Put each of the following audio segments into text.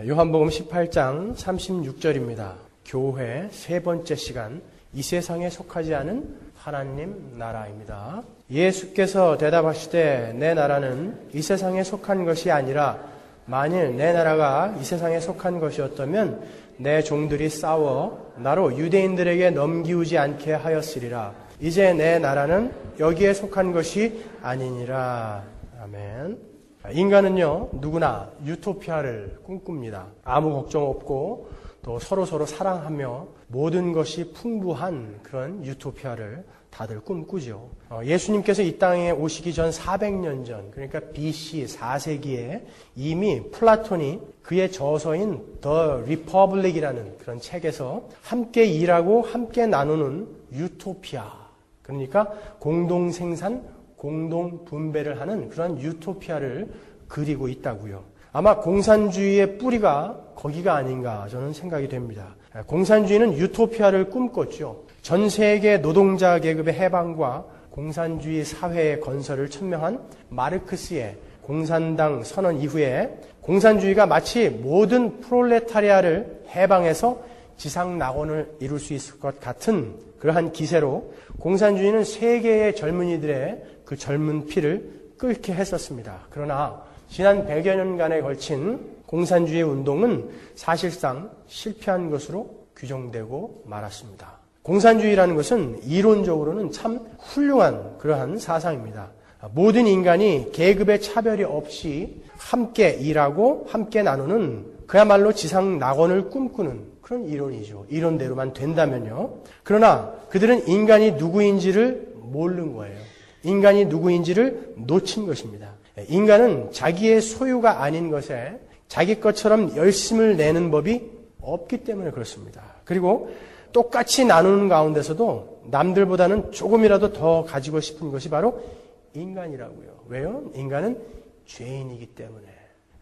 요한복음 18장 36절입니다. 교회 세 번째 시간, 이 세상에 속하지 않은 하나님 나라입니다. 예수께서 대답하시되 내 나라는 이 세상에 속한 것이 아니라 만일 내 나라가 이 세상에 속한 것이었다면 내 종들이 싸워 나로 유대인들에게 넘기우지 않게 하였으리라. 이제 내 나라는 여기에 속한 것이 아니니라. 아멘. 인간은요, 누구나 유토피아를 꿈꿉니다. 아무 걱정 없고 또 서로서로 사랑하며 모든 것이 풍부한 그런 유토피아를 다들 꿈꾸죠. 예수님께서 이 땅에 오시기 전 400년 전, 그러니까 BC 4세기에 이미 플라톤이 그의 저서인 The Republic이라는 그런 책에서 함께 일하고 함께 나누는 유토피아, 그러니까 공동생산, 공동분배를 하는 그런 유토피아를 그리고 있다고요. 아마 공산주의의 뿌리가 거기가 아닌가 저는 생각이 됩니다. 공산주의는 유토피아를 꿈꿨죠. 전 세계 노동자 계급의 해방과 공산주의 사회의 건설을 천명한 마르크스의 공산당 선언 이후에 공산주의가 마치 모든 프롤레타리아를 해방해서 지상 낙원을 이룰 수 있을 것 같은 그러한 기세로 공산주의는 세계의 젊은이들의 그 젊은 피를 끓게 했었습니다. 그러나 지난 100여 년간에 걸친 공산주의 운동은 사실상 실패한 것으로 규정되고 말았습니다. 공산주의라는 것은 이론적으로는 참 훌륭한 그러한 사상입니다. 모든 인간이 계급의 차별이 없이 함께 일하고 함께 나누는 그야말로 지상 낙원을 꿈꾸는 그런 이론이죠. 이론대로만 된다면요. 그러나 그들은 인간이 누구인지를 모르는 거예요. 인간이 누구인지를 놓친 것입니다. 인간은 자기의 소유가 아닌 것에 자기 것처럼 열심을 내는 법이 없기 때문에 그렇습니다. 그리고 똑같이 나누는 가운데서도 남들보다는 조금이라도 더 가지고 싶은 것이 바로 인간이라고요. 왜요? 인간은 죄인이기 때문에.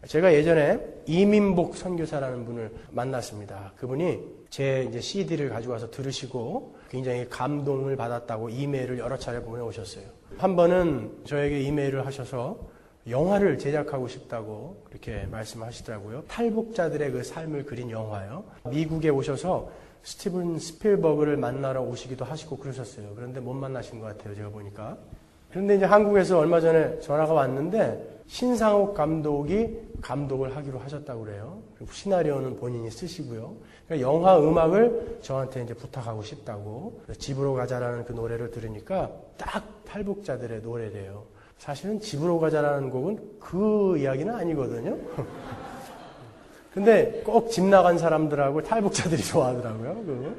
제가 예전에 이민복 선교사라는 분을 만났습니다. 그분이 제 CD를 가져와서 들으시고 굉장히 감동을 받았다고 이메일을 여러 차례 보내오셨어요. 한 번은 저에게 이메일을 하셔서 영화를 제작하고 싶다고 그렇게 말씀하시더라고요. 탈북자들의 그 삶을 그린 영화요. 미국에 오셔서 스티븐 스필버그를 만나러 오시기도 하시고 그러셨어요. 그런데 못 만나신 것 같아요, 제가 보니까. 그런데 이제 한국에서 얼마 전에 전화가 왔는데 신상옥 감독이 감독을 하기로 하셨다고 그래요. 그리고 시나리오는 본인이 쓰시고요. 그러니까 영화 음악을 저한테 이제 부탁하고 싶다고. 집으로 가자라는 그 노래를 들으니까 딱 탈북자들의 노래래요. 사실은 집으로 가자라는 곡은 그 이야기는 아니거든요. 근데 꼭 집 나간 사람들하고 탈북자들이 좋아하더라고요.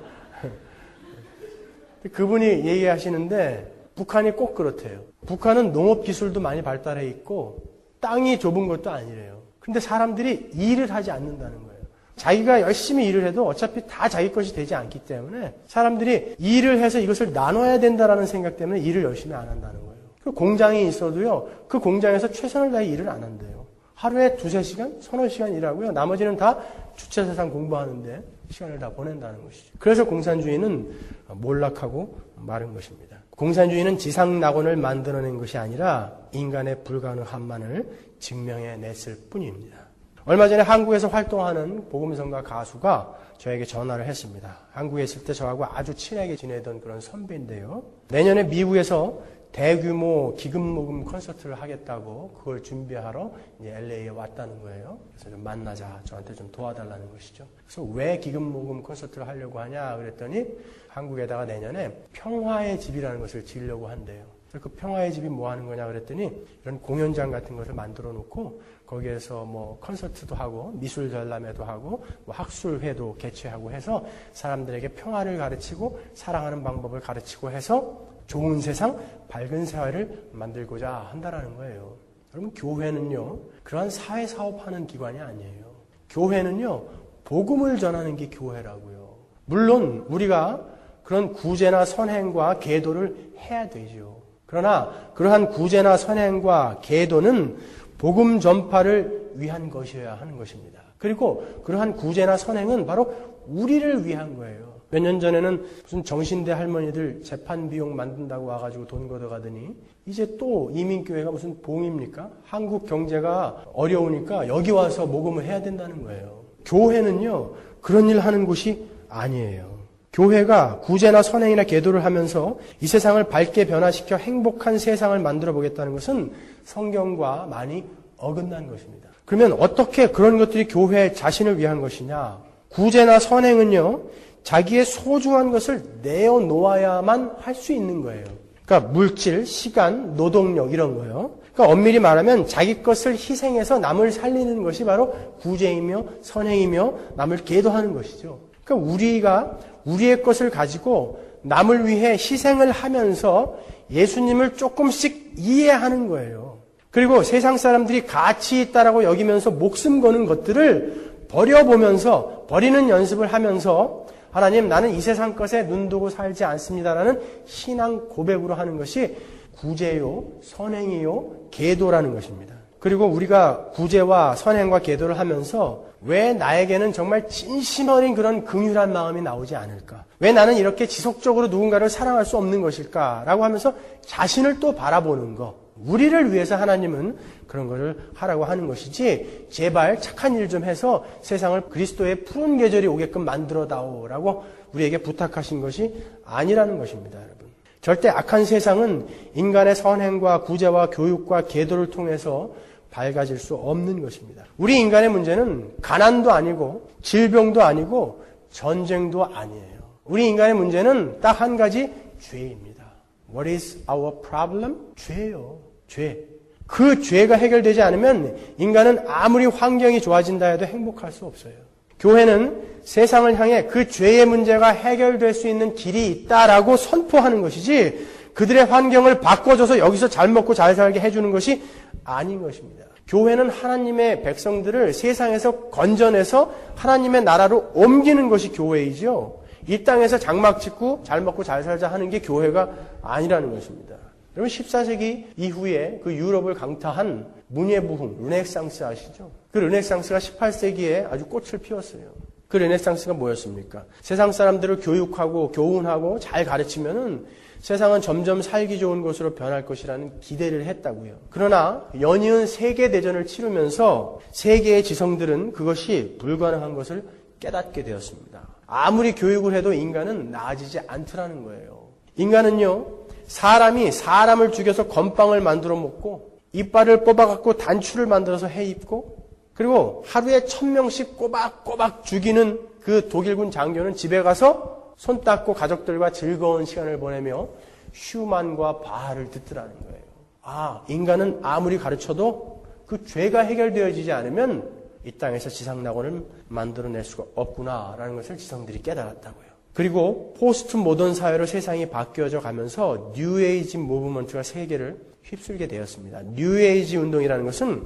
그분이 얘기하시는데 북한이 꼭 그렇대요. 북한은 농업 기술도 많이 발달해 있고 땅이 좁은 것도 아니래요. 근데 사람들이 일을 하지 않는다는 거예요. 자기가 열심히 일을 해도 어차피 다 자기 것이 되지 않기 때문에 사람들이 일을 해서 이것을 나눠야 된다라는 생각 때문에 일을 열심히 안 한다는 거예요. 그 공장이 있어도요, 그 공장에서 최선을 다해 일을 안 한대요. 하루에 2-3시간, 3-4시간 일하고요. 나머지는 다 주체사상 공부하는데 시간을 다 보낸다는 것이죠. 그래서 공산주의는 몰락하고 마른 것입니다. 공산주의는 지상 낙원을 만들어낸 것이 아니라 인간의 불가능함만을 증명해냈을 뿐입니다. 얼마 전에 한국에서 활동하는 복음성가 가수가 저에게 전화를 했습니다. 한국에 있을 때 저하고 아주 친하게 지내던 그런 선배인데요. 내년에 미국에서 대규모 기금 모금 콘서트를 하겠다고 그걸 준비하러 이제 LA에 왔다는 거예요. 그래서 좀 만나자, 저한테 좀 도와달라는 것이죠. 그래서 왜 기금 모금 콘서트를 하려고 하냐 그랬더니 한국에다가 내년에 평화의 집이라는 것을 지으려고 한대요. 그 평화의 집이 뭐 하는 거냐 그랬더니 이런 공연장 같은 것을 만들어 놓고 거기에서 뭐 콘서트도 하고 미술 전람회도 하고 뭐 학술회도 개최하고 해서 사람들에게 평화를 가르치고 사랑하는 방법을 가르치고 해서 좋은 세상, 밝은 사회를 만들고자 한다라는 거예요. 여러분, 교회는요, 그러한 사회 사업하는 기관이 아니에요. 교회는요, 복음을 전하는 게 교회라고요. 물론 우리가 그런 구제나 선행과 계도를 해야 되죠. 그러나 그러한 구제나 선행과 계도는 복음 전파를 위한 것이어야 하는 것입니다. 그리고 그러한 구제나 선행은 바로 우리를 위한 거예요. 몇 년 전에는 무슨 정신대 할머니들 재판 비용 만든다고 와가지고 돈 걷어가더니 이제 또 이민교회가 무슨 봉입니까? 한국 경제가 어려우니까 여기 와서 모금을 해야 된다는 거예요. 교회는요, 그런 일 하는 곳이 아니에요. 교회가 구제나 선행이나 계도를 하면서 이 세상을 밝게 변화시켜 행복한 세상을 만들어 보겠다는 것은 성경과 많이 어긋난 것입니다. 그러면 어떻게 그런 것들이 교회 자신을 위한 것이냐? 구제나 선행은요, 자기의 소중한 것을 내어놓아야만 할 수 있는 거예요. 그러니까 물질, 시간, 노동력 이런 거요. 그러니까 엄밀히 말하면 자기 것을 희생해서 남을 살리는 것이 바로 구제이며 선행이며 남을 계도하는 것이죠. 그러니까 우리가 우리의 것을 가지고 남을 위해 희생을 하면서 예수님을 조금씩 이해하는 거예요. 그리고 세상 사람들이 가치 있다라고 여기면서 목숨 거는 것들을 버려보면서 버리는 연습을 하면서 하나님, 나는 이 세상 것에 눈 두고 살지 않습니다라는 신앙 고백으로 하는 것이 구제요, 선행이요, 계도라는 것입니다. 그리고 우리가 구제와 선행과 계도를 하면서 왜 나에게는 정말 진심 어린 그런 긍휼한 마음이 나오지 않을까? 왜 나는 이렇게 지속적으로 누군가를 사랑할 수 없는 것일까? 라고 하면서 자신을 또 바라보는 것. 우리를 위해서 하나님은 그런 것을 하라고 하는 것이지 제발 착한 일 좀 해서 세상을 그리스도의 푸른 계절이 오게끔 만들어다오라고 우리에게 부탁하신 것이 아니라는 것입니다, 여러분. 절대 악한 세상은 인간의 선행과 구제와 교육과 계도를 통해서 밝아질 수 없는 것입니다. 우리 인간의 문제는 가난도 아니고 질병도 아니고 전쟁도 아니에요. 우리 인간의 문제는 딱 한 가지, 죄입니다. What is our problem? 죄예요. 죄. 그 죄가 해결되지 않으면 인간은 아무리 환경이 좋아진다 해도 행복할 수 없어요. 교회는 세상을 향해 그 죄의 문제가 해결될 수 있는 길이 있다라고 선포하는 것이지 그들의 환경을 바꿔줘서 여기서 잘 먹고 잘 살게 해주는 것이 아닌 것입니다. 교회는 하나님의 백성들을 세상에서 건져내서 하나님의 나라로 옮기는 것이 교회이죠. 이 땅에서 장막 짓고 잘 먹고 잘 살자 하는 게 교회가 아니라는 것입니다. 여러분 14세기 이후에 그 유럽을 강타한 문예부흥, 르네상스 아시죠? 그 르네상스가 18세기에 아주 꽃을 피웠어요. 그 르네상스가 뭐였습니까? 세상 사람들을 교육하고 교훈하고 잘 가르치면은 세상은 점점 살기 좋은 곳으로 변할 것이라는 기대를 했다고요. 그러나 연이은 세계대전을 치르면서 세계의 지성들은 그것이 불가능한 것을 깨닫게 되었습니다. 아무리 교육을 해도 인간은 나아지지 않더라는 거예요. 인간은요, 사람이 사람을 죽여서 건빵을 만들어 먹고 이빨을 뽑아갖고 단추를 만들어서 해 입고 그리고 하루에 1000명씩 꼬박꼬박 죽이는 그 독일군 장교는 집에 가서 손 닦고 가족들과 즐거운 시간을 보내며 슈만과 바하를 듣더라는 거예요. 아, 인간은 아무리 가르쳐도 그 죄가 해결되어지지 않으면 이 땅에서 지상낙원을 만들어낼 수가 없구나라는 것을 지성들이 깨달았다고요. 그리고 포스트 모던 사회로 세상이 바뀌어져 가면서 뉴에이지 무브먼트가 세계를 휩쓸게 되었습니다. 뉴에이지 운동이라는 것은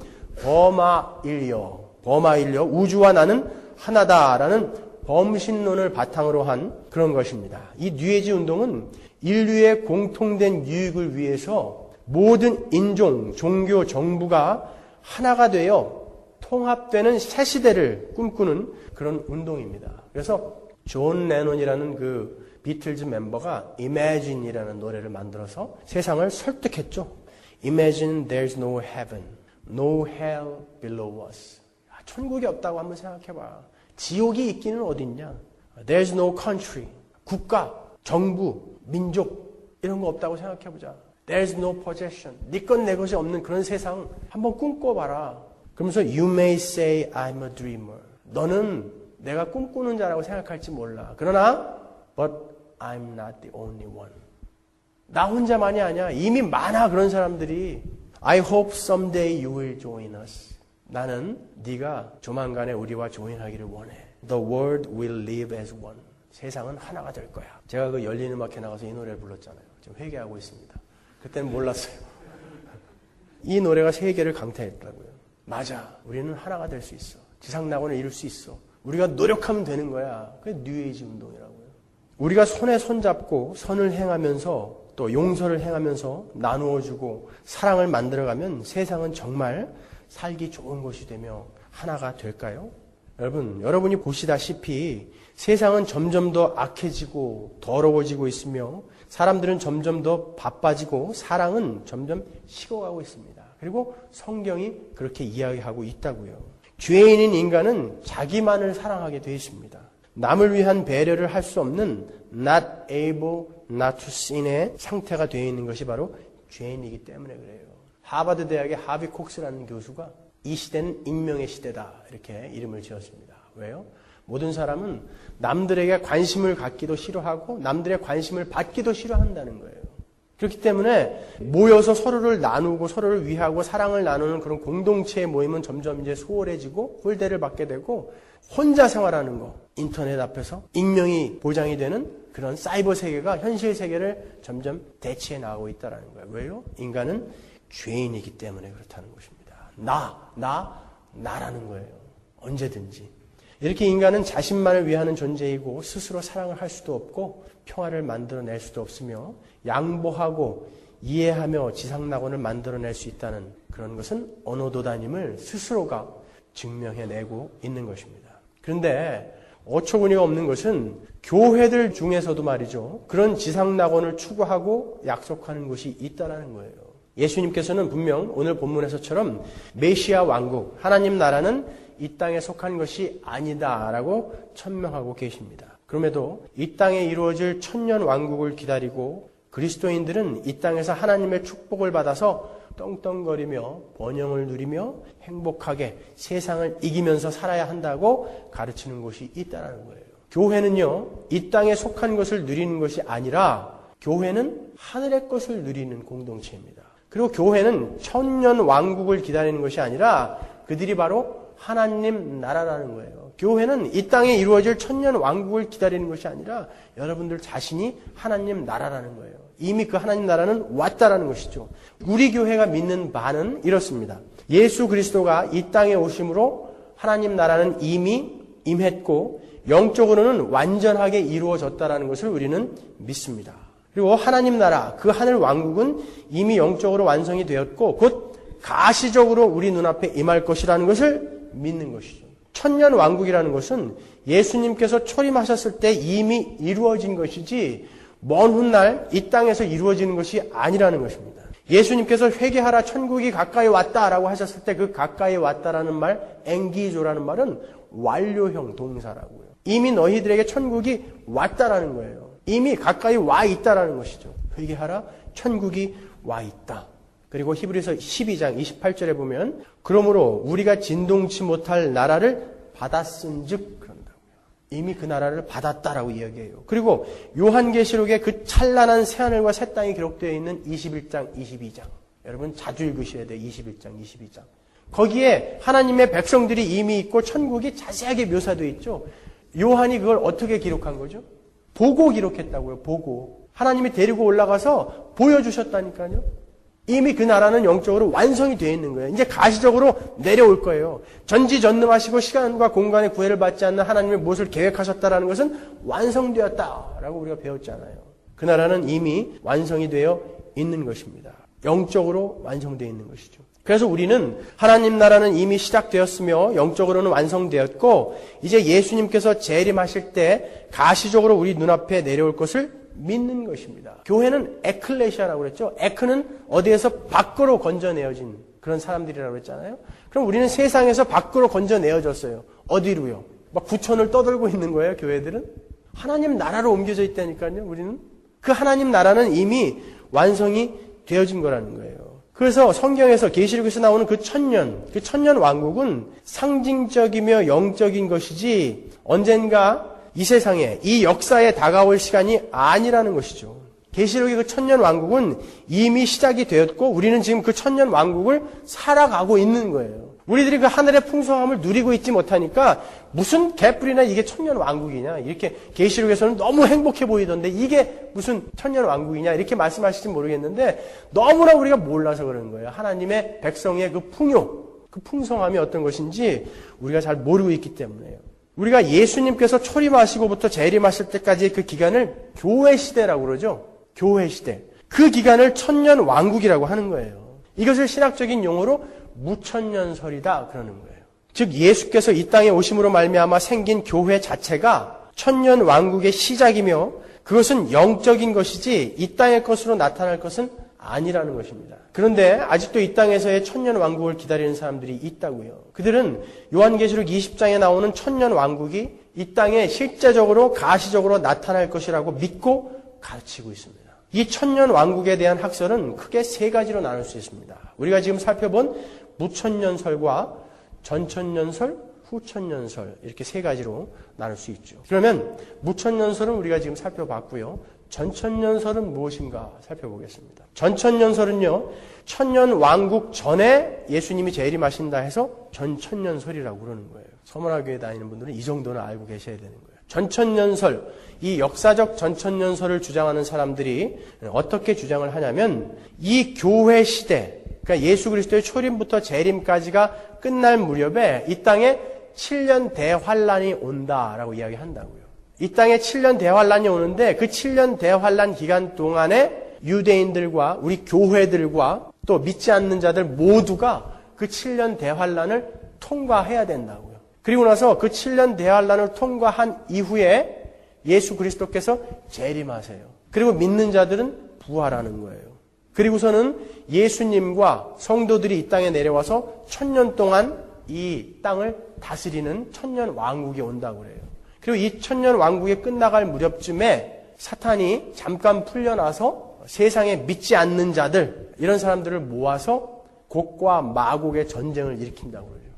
버마일려, 우주와 나는 하나다라는 범신론을 바탕으로 한 그런 것입니다. 이 뉴에이지 운동은 인류의 공통된 유익을 위해서 모든 인종, 종교, 정부가 하나가 되어 통합되는 새 시대를 꿈꾸는 그런 운동입니다. 그래서 존 레논이라는 그 비틀즈 멤버가 Imagine이라는 노래를 만들어서 세상을 설득했죠. Imagine there's no heaven, no hell below us. 천국이 없다고 한번 생각해봐. 지옥이 있기는 어딨냐? There's no country, 국가, 정부, 민족 이런 거 없다고 생각해보자. There's no possession, 네 것 내 것이 없는 그런 세상 한번 꿈꿔봐라. 그러면서 You may say I'm a dreamer. 너는 내가 꿈꾸는 자라고 생각할지 몰라. 그러나 But I'm not the only one. 나 혼자만이 아니야. 이미 많아 그런 사람들이. I hope someday you will join us. 나는 네가 조만간에 우리와 조인하기를 원해. The world will live as one. 세상은 하나가 될 거야. 제가 그 열린 음악회 나가서 이 노래를 불렀잖아요. 지금 회개하고 있습니다. 그때는 몰랐어요. 이 노래가 세계를 강타했다고요. 맞아. 우리는 하나가 될 수 있어. 지상낙원을 이룰 수 있어. 우리가 노력하면 되는 거야. 그게 뉴에이지 운동이라고요. 우리가 손에 손잡고 선을 행하면서 또 용서를 행하면서 나누어주고 사랑을 만들어가면 세상은 정말 살기 좋은 곳이 되며 하나가 될까요? 여러분, 여러분이 보시다시피 세상은 점점 더 악해지고 더러워지고 있으며 사람들은 점점 더 바빠지고 사랑은 점점 식어가고 있습니다. 그리고 성경이 그렇게 이야기하고 있다고요. 죄인인 인간은 자기만을 사랑하게 되어 있습니다. 남을 위한 배려를 할 수 없는 not able not to sin의 상태가 되어 있는 것이 바로 죄인이기 때문에 그래요. 하버드 대학의 하비 콕스라는 교수가 이 시대는 익명의 시대다 이렇게 이름을 지었습니다. 왜요? 모든 사람은 남들에게 관심을 갖기도 싫어하고 남들의 관심을 받기도 싫어한다는 거예요. 그렇기 때문에 모여서 서로를 나누고 서로를 위하고 사랑을 나누는 그런 공동체의 모임은 점점 이제 소홀해지고 홀대를 받게 되고 혼자 생활하는 거, 인터넷 앞에서 익명이 보장이 되는 그런 사이버 세계가 현실 세계를 점점 대체해 나가고 있다는 거예요. 왜요? 인간은 죄인이기 때문에 그렇다는 것입니다. 나라는 거예요. 언제든지. 이렇게 인간은 자신만을 위하는 존재이고 스스로 사랑을 할 수도 없고 평화를 만들어낼 수도 없으며 양보하고 이해하며 지상낙원을 만들어낼 수 있다는 그런 것은 언어도다님을 스스로가 증명해내고 있는 것입니다. 그런데 어처구니가 없는 것은 교회들 중에서도 말이죠. 그런 지상낙원을 추구하고 약속하는 것이 있다는 거예요. 예수님께서는 분명 오늘 본문에서처럼 메시아 왕국, 하나님 나라는 이 땅에 속한 것이 아니다라고 천명하고 계십니다. 그럼에도 이 땅에 이루어질 천년 왕국을 기다리고 그리스도인들은 이 땅에서 하나님의 축복을 받아서 떵떵거리며 번영을 누리며 행복하게 세상을 이기면서 살아야 한다고 가르치는 곳이 있다는 거예요. 교회는요, 이 땅에 속한 것을 누리는 것이 아니라 교회는 하늘의 것을 누리는 공동체입니다. 그리고 교회는 천년 왕국을 기다리는 것이 아니라 그들이 바로 하나님 나라라는 거예요. 교회는 이 땅에 이루어질 천년 왕국을 기다리는 것이 아니라 여러분들 자신이 하나님 나라라는 거예요. 이미 그 하나님 나라는 왔다라는 것이죠. 우리 교회가 믿는 바는 이렇습니다. 예수 그리스도가 이 땅에 오심으로 하나님 나라는 이미 임했고 영적으로는 완전하게 이루어졌다라는 것을 우리는 믿습니다. 그리고 하나님 나라, 그 하늘 왕국은 이미 영적으로 완성이 되었고 곧 가시적으로 우리 눈앞에 임할 것이라는 것을 믿는 것이죠. 천년 왕국이라는 것은 예수님께서 초림하셨을 때 이미 이루어진 것이지 먼 훗날 이 땅에서 이루어지는 것이 아니라는 것입니다. 예수님께서 회개하라 천국이 가까이 왔다라고 하셨을 때 그 가까이 왔다라는 말, 엥기조라는 말은 완료형 동사라고요. 이미 너희들에게 천국이 왔다라는 거예요. 이미 가까이 와 있다라는 것이죠. 회개하라 천국이 와 있다. 그리고 히브리서 12장 28절에 보면 그러므로 우리가 진동치 못할 나라를 받았은즉 그런다고요. 이미 그 나라를 받았다라고 이야기해요. 그리고 요한계시록에 그 찬란한 새하늘과 새 땅이 기록되어 있는 21장 22장. 여러분 자주 읽으셔야 돼요. 21장 22장. 거기에 하나님의 백성들이 이미 있고 천국이 자세하게 묘사되어 있죠. 요한이 그걸 어떻게 기록한 거죠? 보고 기록했다고요. 보고. 하나님이 데리고 올라가서 보여주셨다니까요. 이미 그 나라는 영적으로 완성이 되어 있는 거예요. 이제 가시적으로 내려올 거예요. 전지전능하시고 시간과 공간의 구애를 받지 않는 하나님의 무엇을 계획하셨다라는 것은 완성되었다라고 우리가 배웠잖아요. 그 나라는 이미 완성이 되어 있는 것입니다. 영적으로 완성되어 있는 것이죠. 그래서 우리는 하나님 나라는 이미 시작되었으며 영적으로는 완성되었고 이제 예수님께서 재림하실 때 가시적으로 우리 눈앞에 내려올 것을 믿는 것입니다. 교회는 에클레시아라고 그랬죠. 에크는 어디에서 밖으로 건져내어진 그런 사람들이라고 그랬잖아요. 그럼 우리는 세상에서 밖으로 건져내어졌어요. 어디로요? 막 부천을 떠들고 있는 거예요. 교회들은. 하나님 나라로 옮겨져 있다니까요. 우리는. 그 하나님 나라는 이미 완성이 되어진 거라는 거예요. 그래서 성경에서 계시록에서 나오는 그 천년 왕국은 상징적이며 영적인 것이지 언젠가 이 세상에 이 역사에 다가올 시간이 아니라는 것이죠. 계시록의 그 천년 왕국은 이미 시작이 되었고 우리는 지금 그 천년 왕국을 살아가고 있는 거예요. 우리들이 그 하늘의 풍성함을 누리고 있지 못하니까 무슨 개뿔이나 이게 천년 왕국이냐 이렇게 계시록에서는 너무 행복해 보이던데 이게 무슨 천년 왕국이냐 이렇게 말씀하실지 모르겠는데 너무나 우리가 몰라서 그러는 거예요. 하나님의 백성의 그 풍요, 그 풍성함이 어떤 것인지 우리가 잘 모르고 있기 때문에요. 우리가 예수님께서 초림하시고부터 재림하실 때까지의 그 기간을 교회 시대라고 그러죠. 교회 시대. 그 기간을 천년 왕국이라고 하는 거예요. 이것을 신학적인 용어로 무천년설이다 그러는 거예요. 즉 예수께서 이 땅에 오심으로 말미암아 생긴 교회 자체가 천년 왕국의 시작이며 그것은 영적인 것이지 이 땅의 것으로 나타날 것은 아니라는 것입니다. 그런데 아직도 이 땅에서의 천년 왕국을 기다리는 사람들이 있다고요. 그들은 요한계시록 20장에 나오는 천년 왕국이 이 땅에 실제적으로 가시적으로 나타날 것이라고 믿고 가르치고 있습니다. 이 천년 왕국에 대한 학설은 크게 세 가지로 나눌 수 있습니다. 우리가 지금 살펴본 무천년설과 전천년설, 후천년설 이렇게 세 가지로 나눌 수 있죠. 그러면 무천년설은 우리가 지금 살펴봤고요. 전천년설은 무엇인가 살펴보겠습니다. 전천년설은요, 천년 왕국 전에 예수님이 재림하신다 해서 전천년설이라고 그러는 거예요. 서문화교회 다니는 분들은 이 정도는 알고 계셔야 되는 거예요. 전천년설, 이 역사적 전천년설을 주장하는 사람들이 어떻게 주장을 하냐면 이 교회 시대, 그러니까 예수 그리스도의 초림부터 재림까지가 끝날 무렵에 이 땅에 7년 대환란이 온다라고 이야기한다고요. 이 땅에 7년 대환란이 오는데 그 7년 대환란 기간 동안에 유대인들과 우리 교회들과 또 믿지 않는 자들 모두가 그 7년 대환란을 통과해야 된다고요. 그리고 나서 그 7년 대환란을 통과한 이후에 예수 그리스도께서 재림하세요. 그리고 믿는 자들은 부활하는 거예요. 그리고서는 예수님과 성도들이 이 땅에 내려와서 1000년 동안 이 땅을 다스리는 천년 왕국이 온다고 그래요. 그리고 이 천년 왕국이 끝나갈 무렵쯤에 사탄이 잠깐 풀려나서 세상에 믿지 않는 자들, 이런 사람들을 모아서 곡과 마곡의 전쟁을 일으킨다고 그래요.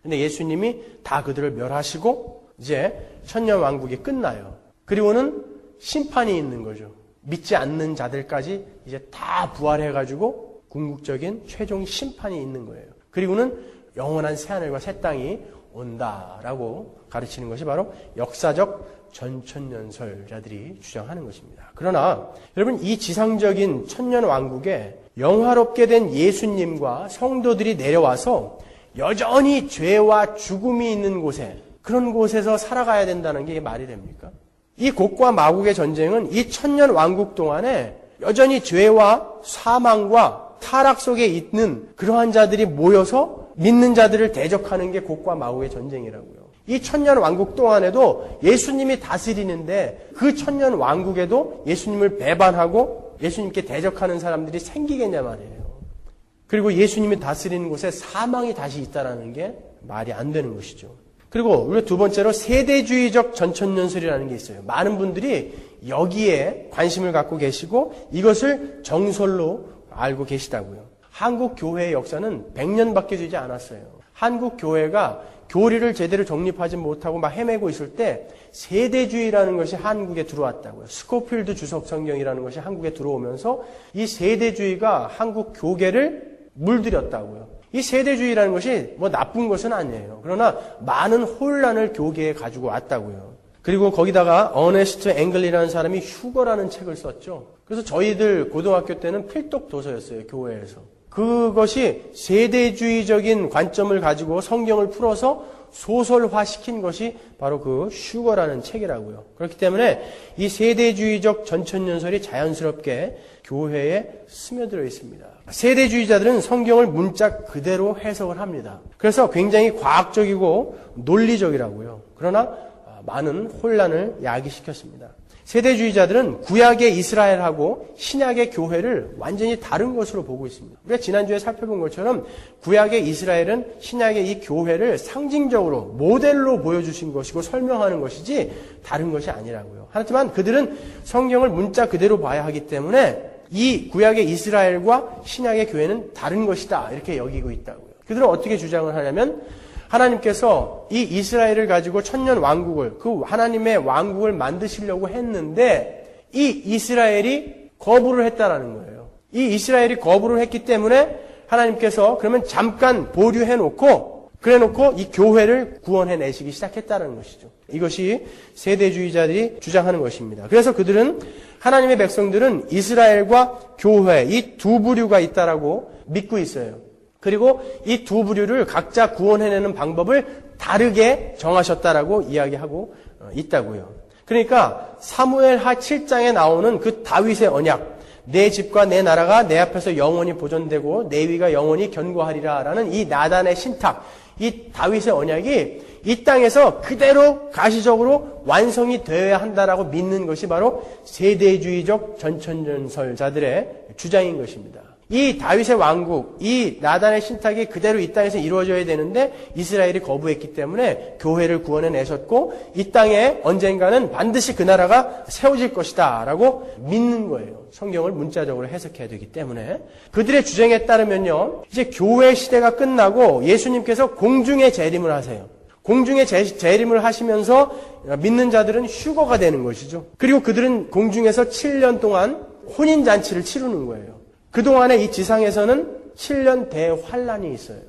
근데 예수님이 다 그들을 멸하시고 이제 천년 왕국이 끝나요. 그리고는 심판이 있는 거죠. 믿지 않는 자들까지 이제 다 부활해가지고 궁극적인 최종 심판이 있는 거예요. 그리고는 영원한 새하늘과 새 땅이 온다라고 가르치는 것이 바로 역사적 전천년설자들이 주장하는 것입니다. 그러나 여러분, 이 지상적인 천년 왕국에 영화롭게 된 예수님과 성도들이 내려와서 여전히 죄와 죽음이 있는 곳에, 그런 곳에서 살아가야 된다는 게 말이 됩니까? 이 곡과 마곡의 전쟁은 이 천년 왕국 동안에 여전히 죄와 사망과 타락 속에 있는 그러한 자들이 모여서 믿는 자들을 대적하는 게 곡과 마곡의 전쟁이라고요. 이 천년 왕국 동안에도 예수님이 다스리는데 그 천년 왕국에도 예수님을 배반하고 예수님께 대적하는 사람들이 생기겠냐 말이에요. 그리고 예수님이 다스리는 곳에 사망이 다시 있다라는 게 말이 안 되는 것이죠. 그리고 우리가 두 번째로 세대주의적 전천년설이라는 게 있어요. 많은 분들이 여기에 관심을 갖고 계시고 이것을 정설로 알고 계시다고요. 한국 교회의 역사는 100년밖에 되지 않았어요. 한국 교회가 교리를 제대로 정립하지 못하고 막 헤매고 있을 때 세대주의라는 것이 한국에 들어왔다고요. 스코필드 주석 성경이라는 것이 한국에 들어오면서 이 세대주의가 한국 교계를 물들였다고요. 이 세대주의라는 것이 뭐 나쁜 것은 아니에요. 그러나 많은 혼란을 교계에 가지고 왔다고요. 그리고 거기다가 어네스트 앵글이라는 사람이 휴거라는 책을 썼죠. 그래서 저희들 고등학교 때는 필독 도서였어요, 교회에서. 그것이 세대주의적인 관점을 가지고 성경을 풀어서 소설화시킨 것이 바로 그 휴거라는 책이라고요. 그렇기 때문에 이 세대주의적 전천년설이 자연스럽게 교회에 스며들어 있습니다. 세대주의자들은 성경을 문자 그대로 해석을 합니다. 그래서 굉장히 과학적이고 논리적이라고요. 그러나 많은 혼란을 야기시켰습니다. 세대주의자들은 구약의 이스라엘하고 신약의 교회를 완전히 다른 것으로 보고 있습니다. 우리가 지난주에 살펴본 것처럼 구약의 이스라엘은 신약의 이 교회를 상징적으로 모델로 보여주신 것이고 설명하는 것이지 다른 것이 아니라고요. 하지만 그들은 성경을 문자 그대로 봐야 하기 때문에 이 구약의 이스라엘과 신약의 교회는 다른 것이다 이렇게 여기고 있다고요. 그들은 어떻게 주장을 하냐면 하나님께서 이 이스라엘을 가지고 천년 왕국을, 그 하나님의 왕국을 만드시려고 했는데 이 이스라엘이 거부를 했다라는 거예요. 이 이스라엘이 거부를 했기 때문에 하나님께서 그러면 잠깐 보류해놓고 그래놓고 이 교회를 구원해내시기 시작했다는 것이죠. 이것이 세대주의자들이 주장하는 것입니다. 그래서 그들은 하나님의 백성들은 이스라엘과 교회 이 두 부류가 있다라고 믿고 있어요. 그리고 이 두 부류를 각자 구원해내는 방법을 다르게 정하셨다라고 이야기하고 있다고요. 그러니까 사무엘하 7장에 나오는 그 다윗의 언약, 내 집과 내 나라가 내 앞에서 영원히 보존되고 내 위가 영원히 견고하리라 라는 이 나단의 신탁, 이 다윗의 언약이 이 땅에서 그대로 가시적으로 완성이 되어야 한다라고 믿는 것이 바로 세대주의적 전천전설자들의 주장인 것입니다. 이 다윗의 왕국, 이 나단의 신탁이 그대로 이 땅에서 이루어져야 되는데 이스라엘이 거부했기 때문에 교회를 구원해내셨고 이 땅에 언젠가는 반드시 그 나라가 세워질 것이다 라고 믿는 거예요. 성경을 문자적으로 해석해야 되기 때문에. 그들의 주장에 따르면요, 이제 교회 시대가 끝나고 예수님께서 공중에 재림을 하세요. 공중에 재림을 하시면서 믿는 자들은 휴거가 되는 것이죠. 그리고 그들은 공중에서 7년 동안 혼인잔치를 치르는 거예요. 그동안에 이 지상에서는 7년 대환란이 있어요.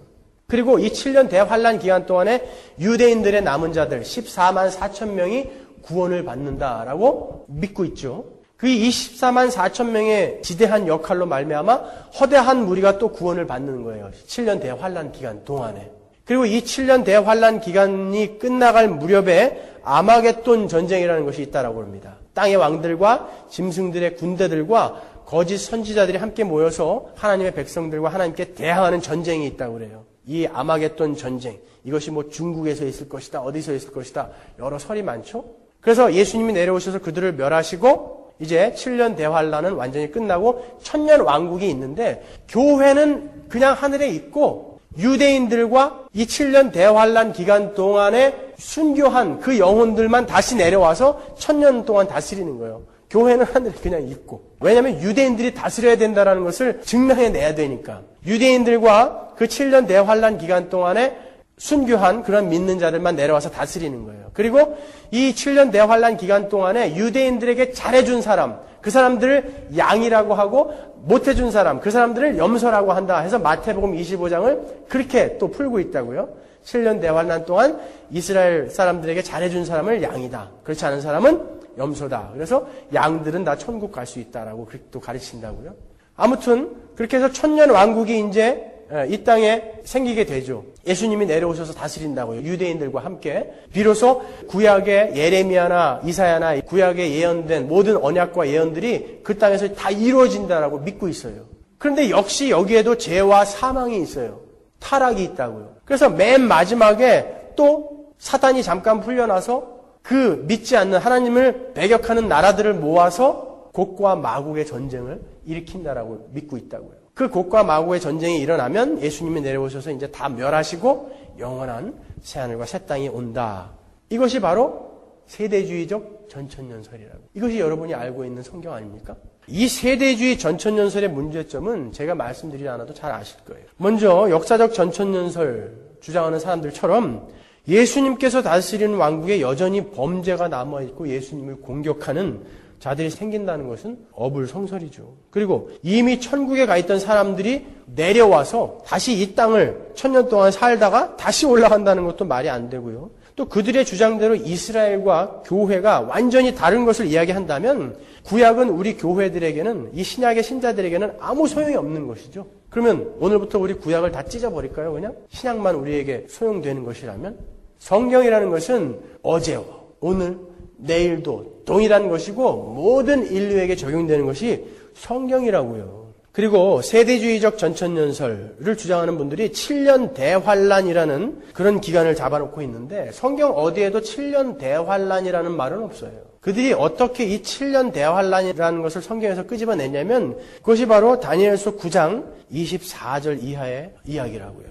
그리고 이 7년 대환란 기간 동안에 유대인들의 남은 자들 14만 4천 명이 구원을 받는다라고 믿고 있죠. 그 24만 4천 명의 지대한 역할로 말미암아 허대한 무리가 또 구원을 받는 거예요. 7년 대환란 기간 동안에. 그리고 이 7년 대환란 기간이 끝나갈 무렵에 아마겟돈 전쟁이라는 것이 있다라고 합니다. 땅의 왕들과 짐승들의 군대들과 거짓 선지자들이 함께 모여서 하나님의 백성들과 하나님께 대항하는 전쟁이 있다고 그래요. 이 아마겟돈 전쟁, 이것이 뭐 중국에서 있을 것이다, 어디서 있을 것이다, 여러 설이 많죠. 그래서 예수님이 내려오셔서 그들을 멸하시고 이제 7년 대환란은 완전히 끝나고 천년 왕국이 있는데 교회는 그냥 하늘에 있고 유대인들과 이 7년 대환란 기간 동안에 순교한 그 영혼들만 다시 내려와서 천년 동안 다스리는 거예요. 교회는 하늘에 그냥 있고. 왜냐하면 유대인들이 다스려야 된다는 것을 증명해내야 되니까. 유대인들과 그 7년 대환란 기간 동안에 순교한 그런 믿는 자들만 내려와서 다스리는 거예요. 그리고 이 7년 대환란 기간 동안에 유대인들에게 잘해준 사람, 그 사람들을 양이라고 하고 못해준 사람, 그 사람들을 염소라고 한다 해서 마태복음 25장을 그렇게 또 풀고 있다고요. 7년 대환란 동안 이스라엘 사람들에게 잘해준 사람을 양이다. 그렇지 않은 사람은 염소다. 그래서 양들은 다 천국 갈 수 있다라고 그렇게 또 가르친다고요. 아무튼 그렇게 해서 천년 왕국이 이제 이 땅에 생기게 되죠. 예수님이 내려오셔서 다스린다고요. 유대인들과 함께. 비로소 구약의 예레미야나 이사야나 구약에 예언된 모든 언약과 예언들이 그 땅에서 다 이루어진다라고 믿고 있어요. 그런데 역시 여기에도 죄와 사망이 있어요. 타락이 있다고요. 그래서 맨 마지막에 또 사단이 잠깐 풀려나서 그 믿지 않는 하나님을 배격하는 나라들을 모아서 곡과 마곡의 전쟁을 일으킨다라고 믿고 있다고요. 그 곡과 마곡의 전쟁이 일어나면 예수님이 내려오셔서 이제 다 멸하시고 영원한 새하늘과 새 땅이 온다. 이것이 바로 세대주의적 전천년설이라고. 이것이 여러분이 알고 있는 성경 아닙니까? 이 세대주의 전천년설의 문제점은 제가 말씀드리지 않아도 잘 아실 거예요. 먼저 역사적 전천년설 주장하는 사람들처럼 예수님께서 다스리는 왕국에 여전히 범죄가 남아있고 예수님을 공격하는 자들이 생긴다는 것은 어불성설이죠. 그리고 이미 천국에 가 있던 사람들이 내려와서 다시 이 땅을 천년 동안 살다가 다시 올라간다는 것도 말이 안 되고요. 또 그들의 주장대로 이스라엘과 교회가 완전히 다른 것을 이야기한다면 구약은 우리 교회들에게는, 이 신약의 신자들에게는 아무 소용이 없는 것이죠. 그러면 오늘부터 우리 구약을 다 찢어버릴까요? 그냥 신약만 우리에게 소용되는 것이라면? 성경이라는 것은 어제와 오늘, 내일도 동일한 것이고 모든 인류에게 적용되는 것이 성경이라고요. 그리고 세대주의적 전천년설을 주장하는 분들이 7년 대환란이라는 그런 기간을 잡아놓고 있는데 성경 어디에도 7년 대환란이라는 말은 없어요. 그들이 어떻게 이 7년 대환란이라는 것을 성경에서 끄집어냈냐면 그것이 바로 다니엘서 9장 24절 이하의 이야기라고요.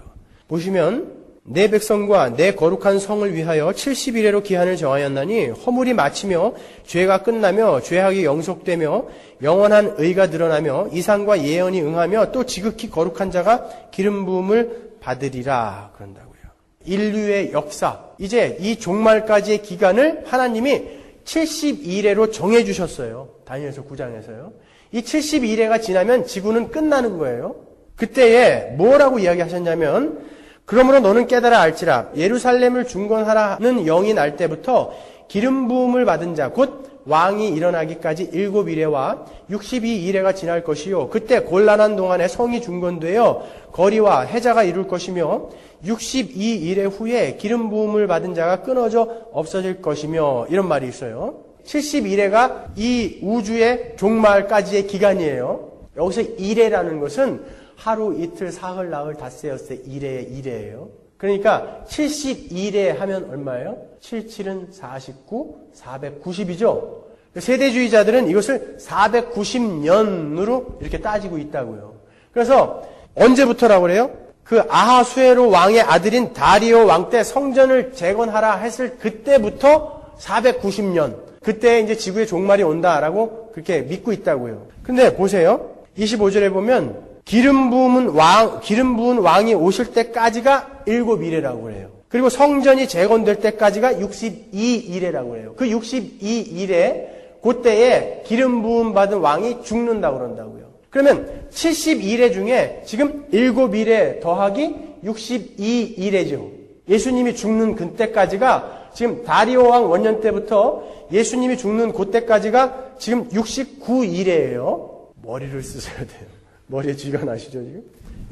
보시면 내 백성과 내 거룩한 성을 위하여 70일에로 기한을 정하였나니 허물이 마치며 죄가 끝나며 죄악이 영속되며 영원한 의가 드러나며 이상과 예언이 응하며 또 지극히 거룩한 자가 기름 부음을 받으리라 그런다고요. 인류의 역사, 이제 이 종말까지의 기간을 하나님이 72일에로 정해주셨어요. 다니엘서 9장에서요. 이 72일에가 지나면 지구는 끝나는 거예요. 그때에 뭐라고 이야기하셨냐면 그러므로 너는 깨달아 알지라 예루살렘을 중건하라는 영이 날 때부터 기름 부음을 받은 자 곧 왕이 일어나기까지 7일에와 62일에가 지날 것이요 그때 곤란한 동안에 성이 중건되어 거리와 해자가 이룰 것이며 62일의 후에 기름 부음을 받은 자가 끊어져 없어질 것이며 이런 말이 있어요. 70일에가 이 우주의 종말까지의 기간이에요. 여기서 일해라는 것은 하루, 이틀, 사흘, 나흘, 닷새, 엿새, 일해예요. 그러니까 72례 하면 얼마예요? 77은 49, 490이죠. 세대주의자들은 이것을 490년으로 이렇게 따지고 있다고요. 그래서 언제부터라고 그래요? 그 아하수에로 왕의 아들인 다리오 왕 때 성전을 재건하라 했을 그때부터 490년, 그때 이제 지구의 종말이 온다라고 그렇게 믿고 있다고요. 근데 보세요. 25절에 보면 기름 부은 왕이 오실 때까지가 7이래라고 그래요. 그리고 성전이 재건될 때까지가 62일이라고 그래요. 그 62일에 그때에 기름 부음 받은 왕이 죽는다고 그런다고요. 그러면 72일에 중에 지금 7일에 더하기 62일이죠. 예수님이 죽는 그때까지가 지금 다리오 왕 원년 때부터 예수님이 죽는 그때까지가 지금 69일이에요. 머리를 쓰셔야 돼요. 머리에 쥐가 나시죠 지금?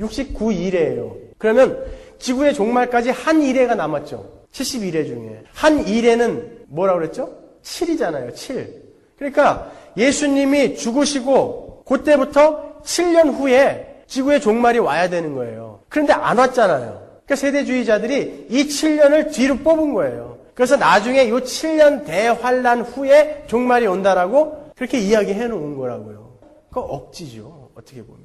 69일이에요. 그러면 지구의 종말까지 한 일회가 남았죠. 72회 중에. 한 일회는 뭐라고 그랬죠? 7이잖아요. 7. 그러니까 예수님이 죽으시고 그때부터 7년 후에 지구의 종말이 와야 되는 거예요. 그런데 안 왔잖아요. 그러니까 세대주의자들이 이 7년을 뒤로 뽑은 거예요. 그래서 나중에 이 7년 대환란 후에 종말이 온다라고 그렇게 이야기해 놓은 거라고요. 그거 억지죠. 어떻게 보면요.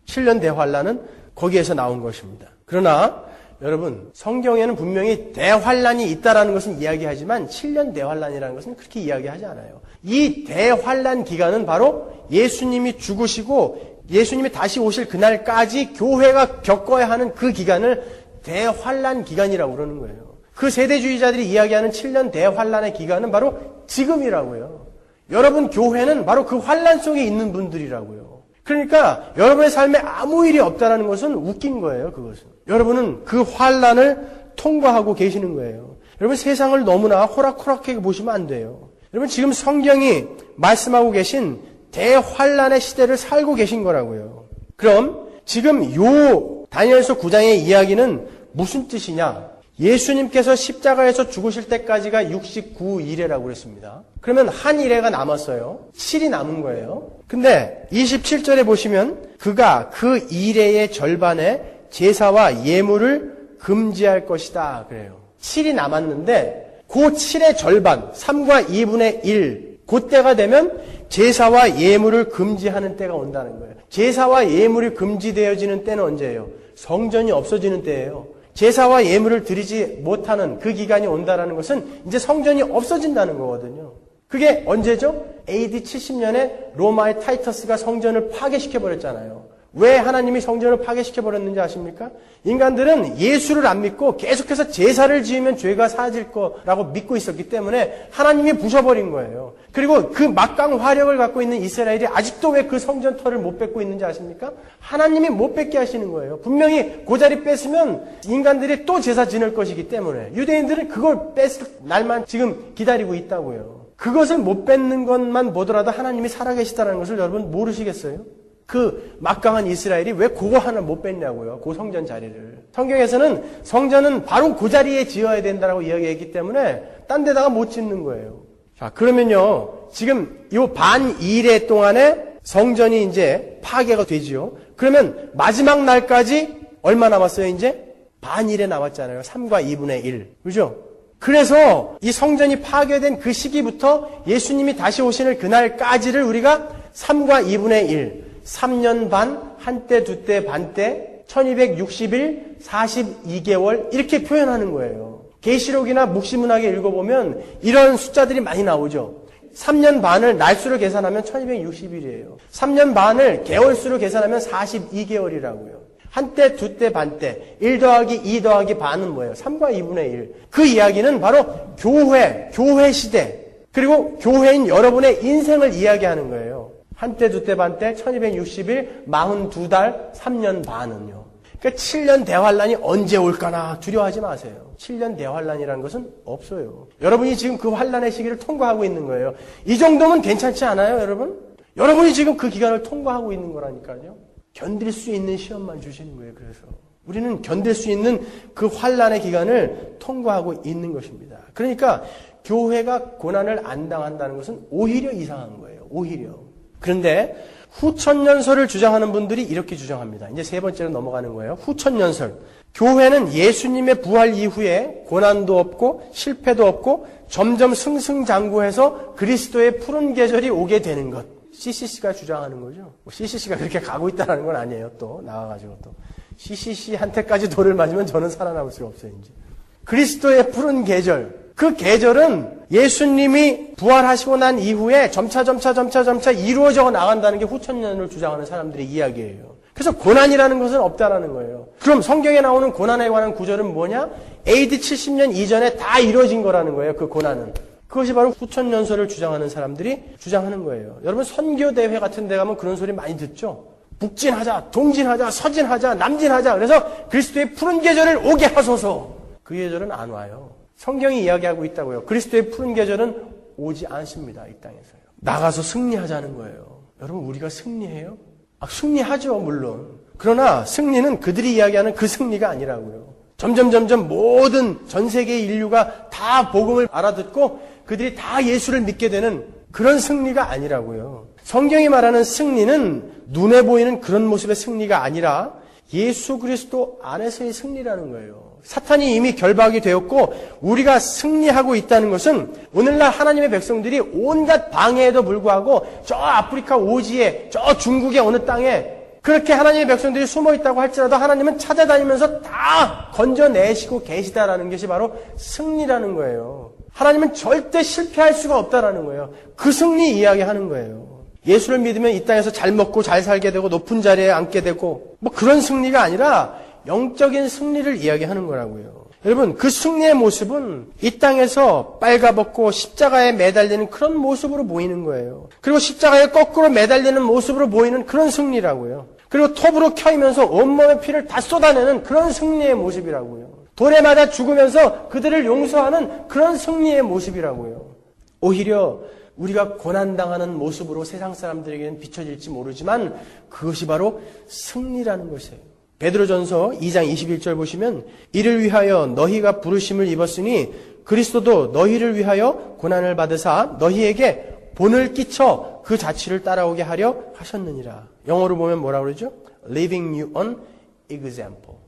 7년 대환란은 거기에서 나온 것입니다. 그러나 여러분 성경에는 분명히 대환란이 있다라는 것은 이야기하지만 7년 대환란이라는 것은 그렇게 이야기하지 않아요. 이 대환란 기간은 바로 예수님이 죽으시고 예수님이 다시 오실 그날까지 교회가 겪어야 하는 그 기간을 대환란 기간이라고 그러는 거예요. 그 세대주의자들이 이야기하는 7년 대환란의 기간은 바로 지금이라고요. 여러분 교회는 바로 그 환란 속에 있는 분들이라고요. 그러니까 여러분의 삶에 아무 일이 없다라는 것은 웃긴 거예요. 그것은. 여러분은 그 환란을 통과하고 계시는 거예요. 여러분 세상을 너무나 호락호락하게 보시면 안 돼요. 여러분 지금 성경이 말씀하고 계신 대환란의 시대를 살고 계신 거라고요. 그럼 지금 요 다니엘서 9장의 이야기는 무슨 뜻이냐? 예수님께서 십자가에서 죽으실 때까지가 69일이라고 그랬습니다. 그러면 한 일회가 남았어요. 7이 남은 거예요. 근데 27절에 보시면 그가 그 일회의 절반에 제사와 예물을 금지할 것이다 그래요. 7이 남았는데 그 7의 절반, 3과 2분의 1 그때가 되면 제사와 예물을 금지하는 때가 온다는 거예요. 제사와 예물이 금지되어지는 때는 언제예요? 성전이 없어지는 때예요. 제사와 예물을 드리지 못하는 그 기간이 온다는 것은 이제 성전이 없어진다는 거거든요. 그게 언제죠? AD 70년에 로마의 타이터스가 성전을 파괴시켜버렸잖아요. 왜 하나님이 성전을 파괴시켜버렸는지 아십니까? 인간들은 예수를 안 믿고 계속해서 제사를 지으면 죄가 사라질 거라고 믿고 있었기 때문에 하나님이 부숴버린 거예요. 그리고 그 막강 화력을 갖고 있는 이스라엘이 아직도 왜 그 성전 터를 못 뺏고 있는지 아십니까? 하나님이 못 뺏게 하시는 거예요. 분명히 그 자리 뺏으면 인간들이 또 제사 지낼 것이기 때문에 유대인들은 그걸 뺏을 날만 지금 기다리고 있다고요. 그것을 못 뺏는 것만 보더라도 하나님이 살아계시다는 것을 여러분 모르시겠어요? 그 막강한 이스라엘이 왜 그거 하나 못 뺐냐고요. 그 성전 자리를. 성경에서는 성전은 바로 그 자리에 지어야 된다라고 이야기했기 때문에 딴 데다가 못 짓는 거예요. 자, 그러면요. 지금 이 반 2일 동안에 성전이 이제 파괴가 되지요. 그러면 마지막 날까지 얼마 남았어요, 이제? 반 1에 남았잖아요. 3과 2분의 1. 그죠? 그래서 이 성전이 파괴된 그 시기부터 예수님이 다시 오시는 그날까지를 우리가 3과 2분의 1. 3년 반, 한때, 두때, 반때, 1260일, 42개월 이렇게 표현하는 거예요. 계시록이나 묵시문학에 읽어보면 이런 숫자들이 많이 나오죠. 3년 반을 날수로 계산하면 1260일이에요. 3년 반을 개월수로 계산하면 42개월이라고요. 한때, 두때, 반때, 1 더하기 2 더하기 반은 뭐예요? 3과 2분의 1. 그 이야기는 바로 교회 시대, 그리고 교회인 여러분의 인생을 이야기하는 거예요. 한때, 두때, 반때, 1260일, 42달, 3년 반은요. 그러니까 7년 대환란이 언제 올까나 두려워하지 마세요. 7년 대환란이라는 것은 없어요. 여러분이 지금 그 환란의 시기를 통과하고 있는 거예요. 이 정도면 괜찮지 않아요, 여러분? 여러분이 지금 그 기간을 통과하고 있는 거라니까요. 견딜 수 있는 시험만 주시는 거예요, 그래서. 우리는 견딜 수 있는 그 환란의 기간을 통과하고 있는 것입니다. 그러니까 교회가 고난을 안 당한다는 것은 오히려 이상한 거예요, 오히려. 그런데 후천년설을 주장하는 분들이 이렇게 주장합니다. 이제 세 번째로 넘어가는 거예요. 후천년설. 교회는 예수님의 부활 이후에 고난도 없고 실패도 없고 점점 승승장구해서 그리스도의 푸른 계절이 오게 되는 것. CCC가 주장하는 거죠. CCC가 그렇게 가고 있다는 건 아니에요. 또 나와가지고 또 CCC한테까지 돌을 맞으면 저는 살아남을 수가 없어요. 이제 그리스도의 푸른 계절. 그 계절은 예수님이 부활하시고 난 이후에 점차 이루어져 나간다는 게 후천년을 주장하는 사람들의 이야기예요. 그래서 고난이라는 것은 없다라는 거예요. 그럼 성경에 나오는 고난에 관한 구절은 뭐냐? AD 70년 이전에 다 이루어진 거라는 거예요. 그 고난은. 그것이 바로 후천년설을 주장하는 사람들이 주장하는 거예요. 여러분 선교대회 같은 데 가면 그런 소리 많이 듣죠? 북진하자, 동진하자, 서진하자, 남진하자. 그래서 그리스도의 푸른 계절을 오게 하소서. 그 계절은 안 와요. 성경이 이야기하고 있다고요. 그리스도의 푸른 계절은 오지 않습니다. 이 땅에서요. 나가서 승리하자는 거예요. 여러분 우리가 승리해요? 승리하죠 물론. 그러나 승리는 그들이 이야기하는 그 승리가 아니라고요. 점점 모든 전 세계 인류가 다 복음을 알아듣고 그들이 다 예수를 믿게 되는 그런 승리가 아니라고요. 성경이 말하는 승리는 눈에 보이는 그런 모습의 승리가 아니라 예수 그리스도 안에서의 승리라는 거예요. 사탄이 이미 결박이 되었고 우리가 승리하고 있다는 것은 오늘날 하나님의 백성들이 온갖 방해에도 불구하고 저 아프리카 오지에 저 중국의 어느 땅에 그렇게 하나님의 백성들이 숨어 있다고 할지라도 하나님은 찾아다니면서 다 건져내시고 계시다라는 것이 바로 승리라는 거예요. 하나님은 절대 실패할 수가 없다라는 거예요. 그 승리 이야기하는 거예요. 예수를 믿으면 이 땅에서 잘 먹고 잘 살게 되고 높은 자리에 앉게 되고 뭐 그런 승리가 아니라 영적인 승리를 이야기하는 거라고요. 여러분 그 승리의 모습은 이 땅에서 빨가벗고 십자가에 매달리는 그런 모습으로 보이는 거예요. 그리고 십자가에 거꾸로 매달리는 모습으로 보이는 그런 승리라고요. 그리고 톱으로 켜이면서 온몸의 피를 다 쏟아내는 그런 승리의 모습이라고요. 돌에 맞아 죽으면서 그들을 용서하는 그런 승리의 모습이라고요. 오히려 우리가 고난당하는 모습으로 세상 사람들에게는 비춰질지 모르지만 그것이 바로 승리라는 것이에요. 베드로전서 2장 21절 보시면 이를 위하여 너희가 부르심을 입었으니 그리스도도 너희를 위하여 고난을 받으사 너희에게 본을 끼쳐 그 자취를 따라오게 하려 하셨느니라. 영어로 보면 뭐라고 그러죠? Living you an example.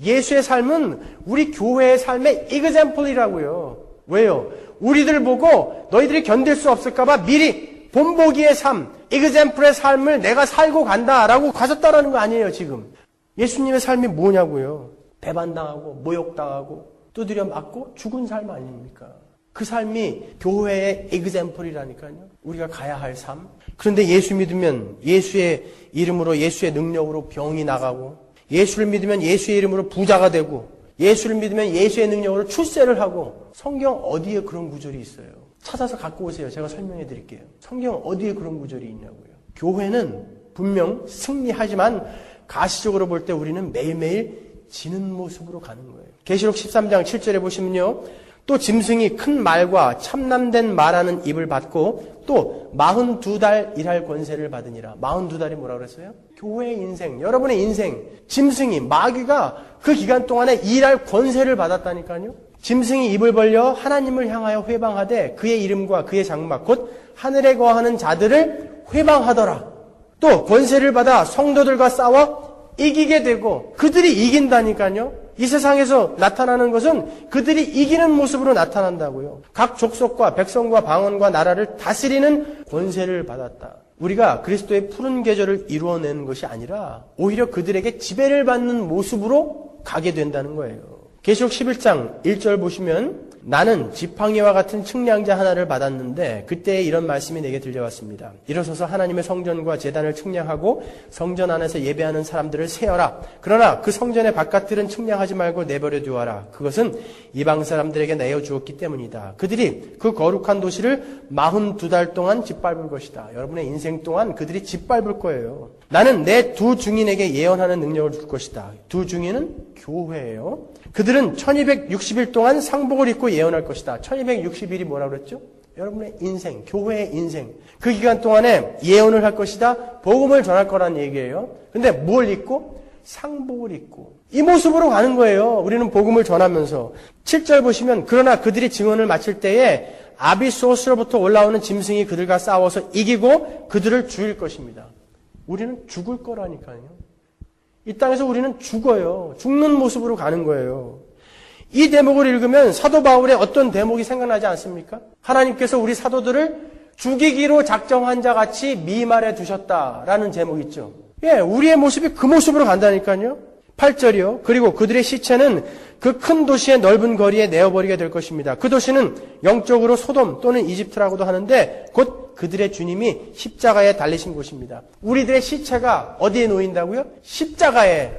예수의 삶은 우리 교회의 삶의 example이라고요. 왜요? 우리들 보고 너희들이 견딜 수 없을까봐 미리 본보기의 삶, example의 삶을 내가 살고 간다라고 가졌다라는 거 아니에요 지금. 예수님의 삶이 뭐냐고요. 배반당하고 모욕당하고 두드려 맞고 죽은 삶 아닙니까? 그 삶이 교회의 example이라니까요. 우리가 가야 할 삶. 그런데 예수 믿으면 예수의 이름으로 예수의 능력으로 병이 나가고 예수를 믿으면 예수의 이름으로 부자가 되고 예수를 믿으면 예수의 능력으로 출세를 하고 성경 어디에 그런 구절이 있어요? 찾아서 갖고 오세요. 제가 설명해 드릴게요. 성경 어디에 그런 구절이 있냐고요. 교회는 분명 승리하지만 가시적으로 볼 때 우리는 매일매일 지는 모습으로 가는 거예요. 계시록 13장 7절에 보시면요. 또 짐승이 큰 말과 참남된 말하는 입을 받고 또 42달 일할 권세를 받으니라. 42달이 뭐라고 그랬어요? 교회의 인생, 여러분의 인생, 짐승이, 마귀가 그 기간 동안에 일할 권세를 받았다니까요. 짐승이 입을 벌려 하나님을 향하여 회방하되 그의 이름과 그의 장막 곧 하늘에 거하는 자들을 회방하더라. 또 권세를 받아 성도들과 싸워 이기게 되고 그들이 이긴다니까요. 이 세상에서 나타나는 것은 그들이 이기는 모습으로 나타난다고요. 각 족속과 백성과 방언과 나라를 다스리는 권세를 받았다. 우리가 그리스도의 푸른 계절을 이루어내는 것이 아니라 오히려 그들에게 지배를 받는 모습으로 가게 된다는 거예요. 계시록 11장 1절 보시면 나는 지팡이와 같은 측량자 하나를 받았는데 그때 이런 말씀이 내게 들려왔습니다. 일어서서 하나님의 성전과 제단을 측량하고 성전 안에서 예배하는 사람들을 세어라. 그러나 그 성전의 바깥들은 측량하지 말고 내버려 두어라. 그것은 이방 사람들에게 내어주었기 때문이다. 그들이 그 거룩한 도시를 42달 동안 짓밟을 것이다. 여러분의 인생 동안 그들이 짓밟을 거예요. 나는 내 두 증인에게 예언하는 능력을 줄 것이다. 두 증인은 교회예요. 그들은 1260일 동안 상복을 입고 예언할 것이다. 1260일이 뭐라고 그랬죠? 여러분의 인생, 교회의 인생. 그 기간 동안에 예언을 할 것이다. 복음을 전할 거란 얘기예요. 근데 뭘 입고? 상복을 입고. 이 모습으로 가는 거예요. 우리는 복음을 전하면서. 7절 보시면 그러나 그들이 증언을 마칠 때에 아비소스로부터 올라오는 짐승이 그들과 싸워서 이기고 그들을 죽일 것입니다. 우리는 죽을 거라니까요. 이 땅에서 우리는 죽어요. 죽는 모습으로 가는 거예요. 이 대목을 읽으면 사도 바울의 어떤 대목이 생각나지 않습니까? 하나님께서 우리 사도들을 죽이기로 작정한 자 같이 미말해 두셨다라는 제목이 있죠. 예, 우리의 모습이 그 모습으로 간다니까요. 8절이요. 그리고 그들의 시체는 그 큰 도시의 넓은 거리에 내어버리게 될 것입니다. 그 도시는 영적으로 소돔 또는 이집트라고도 하는데 곧 그들의 주님이 십자가에 달리신 곳입니다. 우리들의 시체가 어디에 놓인다고요? 십자가에.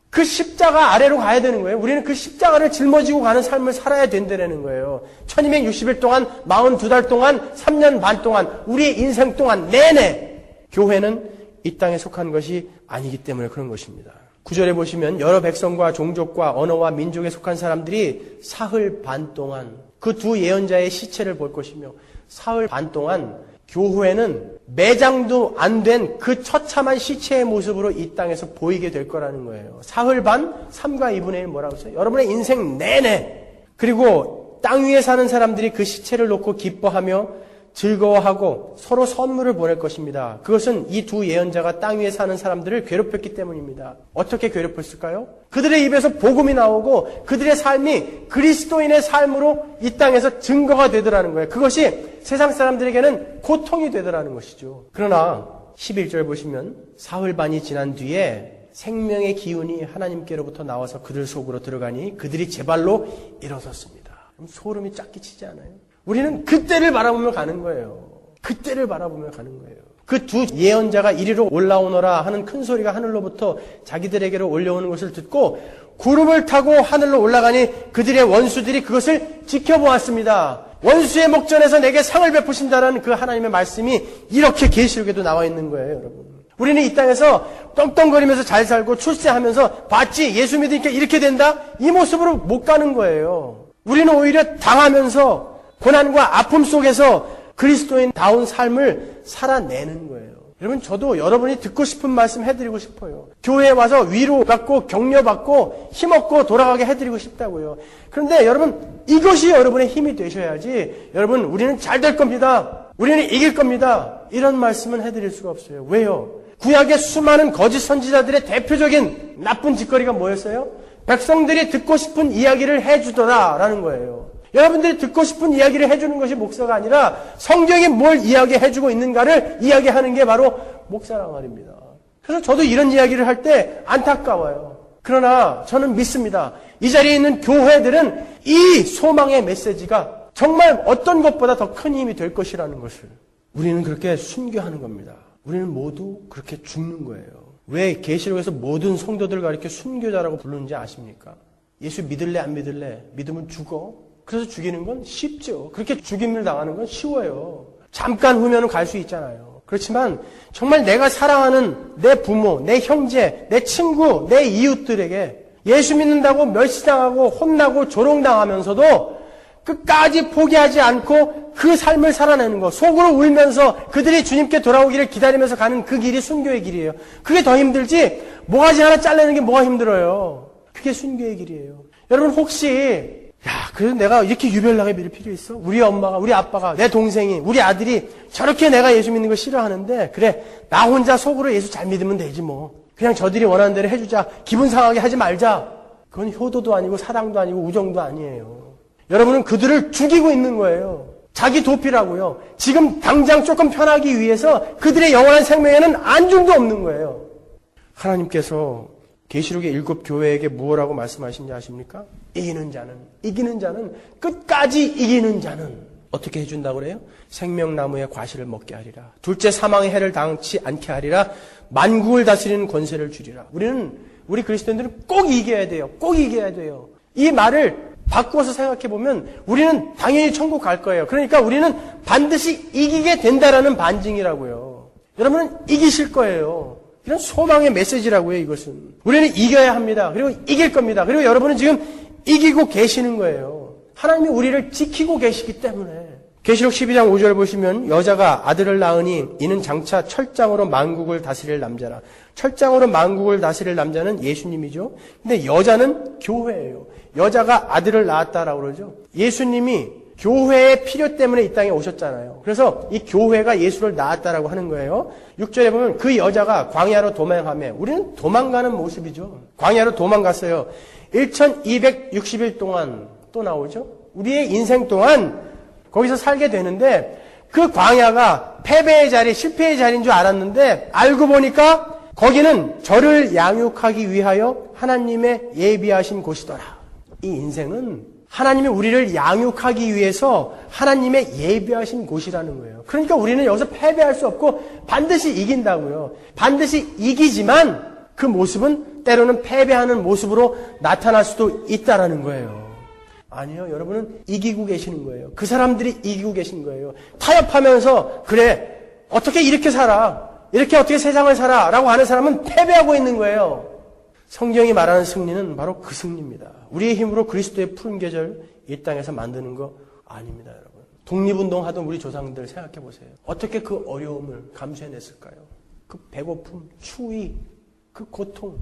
그 십자가 아래로 가야 되는 거예요. 우리는 그 십자가를 짊어지고 가는 삶을 살아야 된다는 거예요. 1260일 동안, 42달 동안, 3년 반 동안, 우리의 인생 동안 내내 교회는 이 땅에 속한 것이 아니기 때문에 그런 것입니다. 9절에 보시면 여러 백성과 종족과 언어와 민족에 속한 사람들이 사흘 반 동안 그 두 예언자의 시체를 볼 것이며 사흘 반 동안 교회는 매장도 안 된 그 처참한 시체의 모습으로 이 땅에서 보이게 될 거라는 거예요. 사흘 반, 3과 2분의 1 뭐라고 했어요? 여러분의 인생 내내. 그리고 땅 위에 사는 사람들이 그 시체를 놓고 기뻐하며 즐거워하고 서로 선물을 보낼 것입니다. 그것은 이 두 예언자가 땅 위에 사는 사람들을 괴롭혔기 때문입니다. 어떻게 괴롭혔을까요? 그들의 입에서 복음이 나오고 그들의 삶이 그리스도인의 삶으로 이 땅에서 증거가 되더라는 거예요. 그것이 세상 사람들에게는 고통이 되더라는 것이죠. 그러나 11절 보시면 사흘 반이 지난 뒤에 생명의 기운이 하나님께로부터 나와서 그들 속으로 들어가니 그들이 제 발로 일어섰습니다. 그럼 소름이 쫙 끼치지 않아요? 우리는 그때를 바라보며 가는 거예요. 그때를 바라보며 가는 거예요. 그 두 예언자가 이리로 올라오너라 하는 큰 소리가 하늘로부터 자기들에게로 올려오는 것을 듣고 구름을 타고 하늘로 올라가니 그들의 원수들이 그것을 지켜보았습니다. 원수의 목전에서 내게 상을 베푸신다는 그 하나님의 말씀이 이렇게 계시록에도 나와 있는 거예요, 여러분. 우리는 이 땅에서 떵떵거리면서 잘 살고 출세하면서 봤지? 예수 믿으니까 이렇게 된다? 이 모습으로 못 가는 거예요. 우리는 오히려 당하면서 고난과 아픔 속에서 그리스도인다운 삶을 살아내는 거예요. 여러분, 저도 여러분이 듣고 싶은 말씀 해드리고 싶어요. 교회에 와서 위로받고 격려받고 힘없고 돌아가게 해드리고 싶다고요. 그런데 여러분, 이것이 여러분의 힘이 되셔야지 여러분, 우리는 잘 될 겁니다. 우리는 이길 겁니다. 이런 말씀은 해드릴 수가 없어요. 왜요? 구약의 수많은 거짓 선지자들의 대표적인 나쁜 짓거리가 뭐였어요? 백성들이 듣고 싶은 이야기를 해주더라라는 거예요. 여러분들이 듣고 싶은 이야기를 해주는 것이 목사가 아니라 성경이 뭘 이야기해주고 있는가를 이야기하는 게 바로 목사란 말입니다. 그래서 저도 이런 이야기를 할 때 안타까워요. 그러나 저는 믿습니다. 이 자리에 있는 교회들은 이 소망의 메시지가 정말 어떤 것보다 더 큰 힘이 될 것이라는 것을 우리는 그렇게 순교하는 겁니다. 우리는 모두 그렇게 죽는 거예요. 왜 계시록에서 모든 성도들과 이렇게 순교자라고 부르는지 아십니까? 예수 믿을래 안 믿을래? 믿으면 죽어. 그래서 죽이는 건 쉽죠. 그렇게 죽임을 당하는 건 쉬워요. 잠깐 후면은 갈 수 있잖아요. 그렇지만 정말 내가 사랑하는 내 부모, 내 형제, 내 친구, 내 이웃들에게 예수 믿는다고 멸시당하고 혼나고 조롱당하면서도 끝까지 포기하지 않고 그 삶을 살아내는 것, 속으로 울면서 그들이 주님께 돌아오기를 기다리면서 가는 그 길이 순교의 길이에요. 그게 더 힘들지 모가지 하나 잘라내는 게 뭐가 힘들어요. 그게 순교의 길이에요. 여러분 혹시 그래서 내가 이렇게 유별나게 믿을 필요 있어? 우리 엄마가, 우리 아빠가, 내 동생이, 우리 아들이 저렇게 내가 예수 믿는 거 싫어하는데 그래, 나 혼자 속으로 예수 잘 믿으면 되지 뭐. 그냥 저들이 원하는 대로 해주자. 기분 상하게 하지 말자. 그건 효도도 아니고 사랑도 아니고 우정도 아니에요. 여러분은 그들을 죽이고 있는 거예요. 자기 도피라고요. 지금 당장 조금 편하기 위해서 그들의 영원한 생명에는 안중도 없는 거예요. 하나님께서 계시록의 7 교회에게 무엇라고 말씀하신지 아십니까? 이기는 자는 끝까지 이기는 자는 어떻게 해준다고 그래요? 생명나무의 과실을 먹게 하리라. 둘째 사망의 해를 당치 않게 하리라. 만국을 다스리는 권세를 주리라. 우리 그리스도인들은 꼭 이겨야 돼요. 꼭 이겨야 돼요. 이 말을 바꾸어서 생각해보면 우리는 당연히 천국 갈 거예요. 그러니까 우리는 반드시 이기게 된다라는 반증이라고요. 여러분은 이기실 거예요. 이런 소망의 메시지라고요, 이것은. 우리는 이겨야 합니다. 그리고 이길 겁니다. 그리고 여러분은 지금 이기고 계시는 거예요. 하나님이 우리를 지키고 계시기 때문에. 계시록 12장 5절 보시면 여자가 아들을 낳으니 이는 장차 철장으로 만국을 다스릴 남자라. 철장으로 만국을 다스릴 남자는 예수님이죠. 근데 여자는 교회예요. 여자가 아들을 낳았다라고 그러죠. 예수님이 교회의 필요 때문에 이 땅에 오셨잖아요. 그래서 이 교회가 예수를 낳았다라고 하는 거예요. 6절에 보면 그 여자가 광야로 도망하며 우리는 도망가는 모습이죠. 광야로 도망갔어요. 1260일 동안 또 나오죠. 우리의 인생 동안 거기서 살게 되는데 그 광야가 패배의 자리, 실패의 자리인 줄 알았는데 알고 보니까 거기는 저를 양육하기 위하여 하나님의 예비하신 곳이더라. 이 인생은 하나님이 우리를 양육하기 위해서 하나님의 예비하신 곳이라는 거예요. 그러니까 우리는 여기서 패배할 수 없고 반드시 이긴다고요. 반드시 이기지만 그 모습은 때로는 패배하는 모습으로 나타날 수도 있다라는 거예요. 아니요, 여러분은 이기고 계시는 거예요. 그 사람들이 이기고 계신 거예요. 타협하면서 그래, 어떻게 이렇게 살아? 이렇게 어떻게 세상을 살아? 라고 하는 사람은 패배하고 있는 거예요. 성경이 말하는 승리는 바로 그 승리입니다. 우리의 힘으로 그리스도의 푸른 계절 이 땅에서 만드는 거 아닙니다, 여러분. 독립운동 하던 우리 조상들 생각해 보세요. 어떻게 그 어려움을 감수해냈을까요? 그 배고픔, 추위, 그 고통,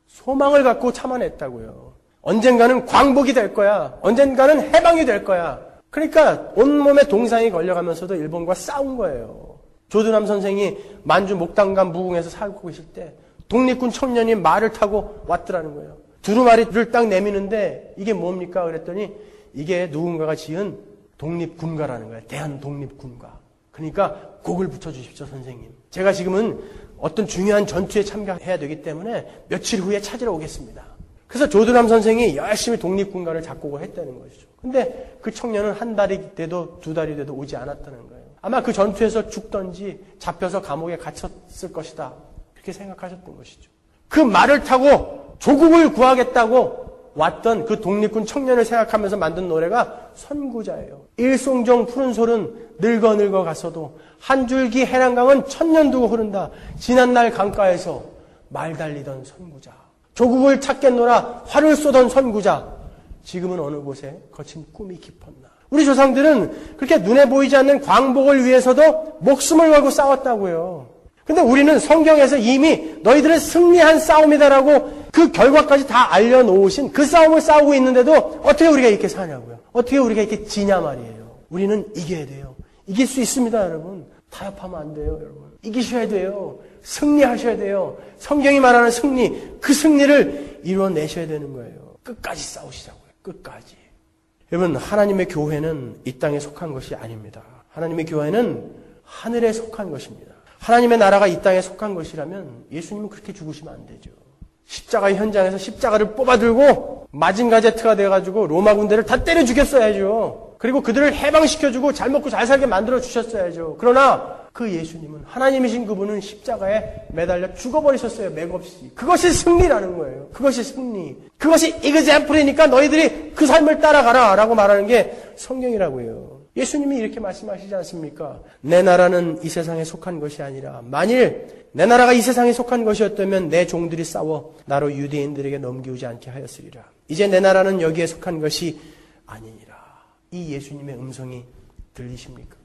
소망을 갖고 참아냈다고요. 언젠가는 광복이 될 거야. 언젠가는 해방이 될 거야. 그러니까 온몸에 동상이 걸려가면서도 일본과 싸운 거예요. 조두남 선생이 만주 목당간 무궁에서 살고 계실 때 독립군 청년이 말을 타고 왔더라는 거예요. 두루마리를 딱 내미는데 이게 뭡니까? 그랬더니 이게 누군가가 지은 독립군가라는 거예요. 대한독립군가. 그러니까 곡을 붙여주십시오, 선생님. 제가 지금은 어떤 중요한 전투에 참가해야 되기 때문에 며칠 후에 찾으러 오겠습니다. 그래서 조두남 선생이 열심히 독립군가를 작곡을 했다는 것이죠. 근데 그 청년은 한 달이 돼도 두 달이 돼도 오지 않았다는 거예요. 아마 그 전투에서 죽던지 잡혀서 감옥에 갇혔을 것이다. 그렇게 생각하셨던 것이죠. 그 말을 타고 조국을 구하겠다고 왔던 그 독립군 청년을 생각하면서 만든 노래가 선구자예요. 일송정 푸른 솔은 늙어 가서도 한 줄기 해랑강은 천년 두고 흐른다. 지난날 강가에서 말 달리던 선구자. 조국을 찾겠노라 활을 쏘던 선구자. 지금은 어느 곳에 거친 꿈이 깊었나. 우리 조상들은 그렇게 눈에 보이지 않는 광복을 위해서도 목숨을 걸고 싸웠다고요. 근데 우리는 성경에서 이미 너희들은 승리한 싸움이다라고 그 결과까지 다 알려놓으신 그 싸움을 싸우고 있는데도 어떻게 우리가 이렇게 사냐고요. 어떻게 우리가 이렇게 지냐 말이에요. 우리는 이겨야 돼요. 이길 수 있습니다, 여러분. 타협하면 안 돼요, 여러분. 이기셔야 돼요. 승리하셔야 돼요. 성경이 말하는 승리, 그 승리를 이루어내셔야 되는 거예요. 끝까지 싸우시자고요. 끝까지. 여러분, 하나님의 교회는 이 땅에 속한 것이 아닙니다. 하나님의 교회는 하늘에 속한 것입니다. 하나님의 나라가 이 땅에 속한 것이라면 예수님은 그렇게 죽으시면 안 되죠. 십자가 현장에서 십자가를 뽑아들고 마징가제트가 돼가지고 로마 군대를 다 때려 죽였어야죠. 그리고 그들을 해방시켜주고 잘 먹고 잘 살게 만들어 주셨어야죠. 그러나 그 예수님은, 하나님이신 그분은 십자가에 매달려 죽어버리셨어요. 맥없이. 그것이 승리라는 거예요. 그것이 승리. 그것이 example이니까 너희들이 그 삶을 따라가라 라고 말하는 게 성경이라고요. 예수님이 이렇게 말씀하시지 않습니까? 내 나라는 이 세상에 속한 것이 아니라 만일 내 나라가 이 세상에 속한 것이었다면 내 종들이 싸워 나로 유대인들에게 넘기우지 않게 하였으리라. 이제 내 나라는 여기에 속한 것이 아니니라. 이 예수님의 음성이 들리십니까?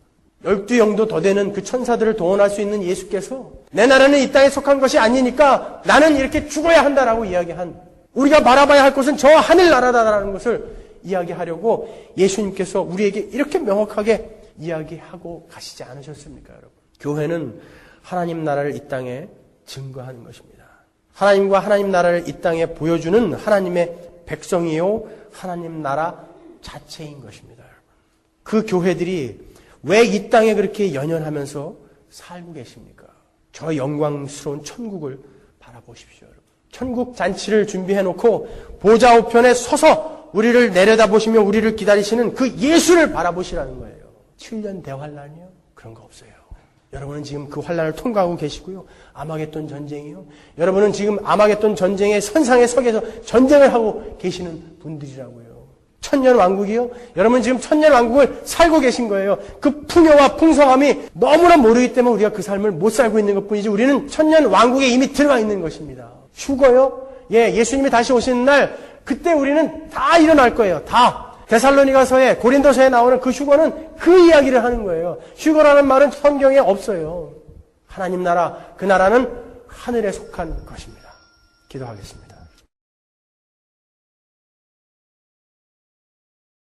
12영도 더 되는 그 천사들을 동원할 수 있는 예수께서 내 나라는 이 땅에 속한 것이 아니니까 나는 이렇게 죽어야 한다라고 이야기한, 우리가 바라봐야 할 것은 저 하늘나라다라는 것을 이야기하려고 예수님께서 우리에게 이렇게 명확하게 이야기하고 가시지 않으셨습니까, 여러분? 교회는 하나님 나라를 이 땅에 증거하는 것입니다. 하나님과 하나님 나라를 이 땅에 보여주는 하나님의 백성이요, 하나님 나라 자체인 것입니다, 여러분. 그 교회들이 왜 이 땅에 그렇게 연연하면서 살고 계십니까? 저 영광스러운 천국을 바라보십시오, 여러분. 천국 잔치를 준비해놓고 보좌 우편에 서서 우리를 내려다보시며 우리를 기다리시는 그 예수를 바라보시라는 거예요. 7년 대환란이요? 그런 거 없어요. 여러분은 지금 그 환란을 통과하고 계시고요. 아마겟돈 전쟁이요. 여러분은 지금 아마겟돈 전쟁의 선상에 서게서 전쟁을 하고 계시는 분들이라고요. 천년 왕국이요. 여러분 지금 천년 왕국을 살고 계신 거예요. 그 풍요와 풍성함이 너무나 모르기 때문에 우리가 그 삶을 못 살고 있는 것뿐이지 우리는 천년 왕국에 이미 들어가 있는 것입니다. 휴거요? 예, 예수님이 다시 오시는 날 그때 우리는 다 일어날 거예요. 다. 데살로니가서에, 고린도서에 나오는 그 휴거는 그 이야기를 하는 거예요. 휴거라는 말은 성경에 없어요. 하나님 나라, 그 나라는 하늘에 속한 것입니다. 기도하겠습니다.